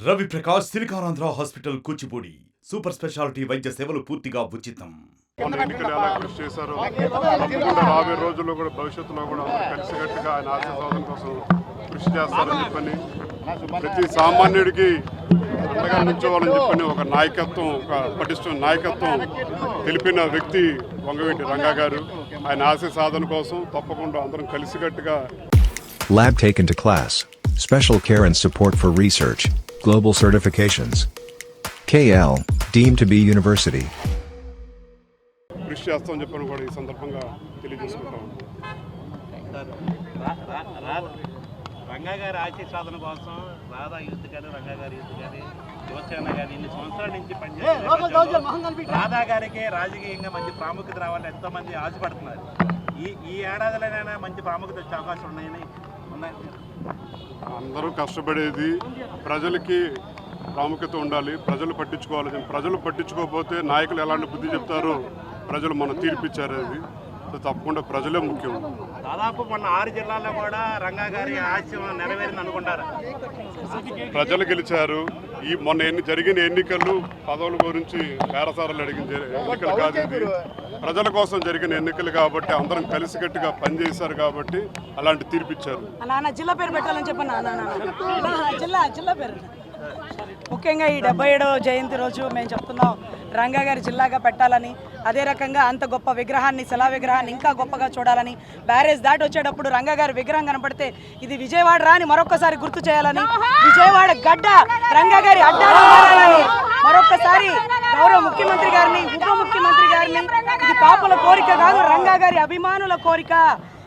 Ravi Prakash Siliconandhra hospital Kuchipudi super speciality వైద్య సేవలు పూర్తిగా ఉచితం. ఎన్నికలు ఎలా కృషి చేశారు రాబోయే రోజుల్లో కూడా భవిష్యత్తులో కూడా కలిసికట్టుగా ఆయన ఆశయ సాధన కోసం కృషి చేస్తారని చెప్పని ప్రతి సామాన్యుడికి అండగా నిల్చోవాలని చెప్పని ఒక నాయకత్వం, ఒక పటిష్ట నాయకత్వం తెలిపిన వ్యక్తి వంగవీటి రంగా గారు. ఆయన ఆశయ సాధన కోసం తప్పకుండా అందరం కలిసికట్టుగా. Lab taken to class, special care and support for research, global certifications. KL, deemed to be university. కృషి చేస్తామని చెప్పని కూడా ఈ సందర్భంగా తెలియజేసుకుంటాం. రంగా గారి ఆశయ సాధన కోసం రాధా యూత్ కానీ రంగా గారి యూత్ కానీ యువసేన కానీ ఇన్ని సంవత్సరాల నుంచి పనిచేస్తున్నారు. రాధా గారికి రాజకీయంగా మంచి ప్రాముఖ్యత రావాలని ఎంతో మంది ఆశపడుతున్నారు. ఈ ఏడాదిలోనైనా మంచి ప్రాముఖ్యత వచ్చే అవకాశం ఉన్నాయి. అందరూ కష్టపడేది ప్రజలకి ప్రాముఖ్యత ఉండాలి, ప్రజలు పట్టించుకోవాలి. ప్రజలు పట్టించుకోకపోతే నాయకులు ఎలాంటి బుద్ధి చెప్తారో ప్రజలు మనం తీర్పిచ్చారు. అది తప్పకుండా ప్రజలే ముఖ్యం. దాదాపు మొన్న 6 జిల్లాల్లో కూడా రంగా గారి ఆశయం నెరవేరింది అనుకుంటారు. ప్రజలు గెలిచారు. ఈ మొన్న జరిగిన ఎన్నికలు పదవుల గురించి బేరసారాలు అడిగిన ఎన్నికలు కాదు, ఇది ప్రజల కోసం జరిగిన ఎన్నికలు కాబట్టి అందరం కలిసికట్టుగా పనిచేశారు కాబట్టి అలాంటి తీర్పిచ్చారు. జిల్లా పేరు పెట్టాలని చెప్పండి. జిల్లా పేరు ముఖ్యంగా ఈ 77వ జయంతి రోజు మేము చెప్తున్నాం రంగా గారి జిల్లాగా పెట్టాలని. అదే రకంగా అంత గొప్ప విగ్రహాన్ని, శిలా విగ్రహాన్ని ఇంకా గొప్పగా చూడాలని, బ్యారేజ్ దాటి వచ్చేటప్పుడు రంగా గారి విగ్రహం కనపడితే ఇది విజయవాడ రాని మరొకసారి గుర్తు చేయాలని, విజయవాడ గడ్డ రంగా గారి అడ్డాలు మారాలని మరొకసారి గౌరవ ముఖ్యమంత్రి గారిని, ఉప ముఖ్యమంత్రి గారిని, ఇది కాపుల కోరిక కాదు, రంగా గారి అభిమానుల కోరిక.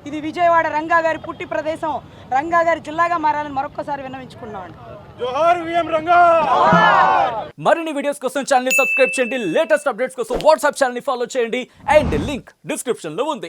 ఇది విజయవాడ రంగా గారి పుట్టి ప్రదేశం, రంగా గారి జిల్లాగా మారాలని మరొకసారి విన్నవించుకున్నాం. మరిన్ని వీడియోస్ కోసం ఛానల్ ని సబ్స్క్రైబ్ చేయండి. లేటెస్ట్ అప్డేట్స్ కోసం వాట్సాప్ ఛానల్ ని ఫాలో చేయండి. అండ్ లింక్ డిస్క్రిప్షన్ లో ఉంది.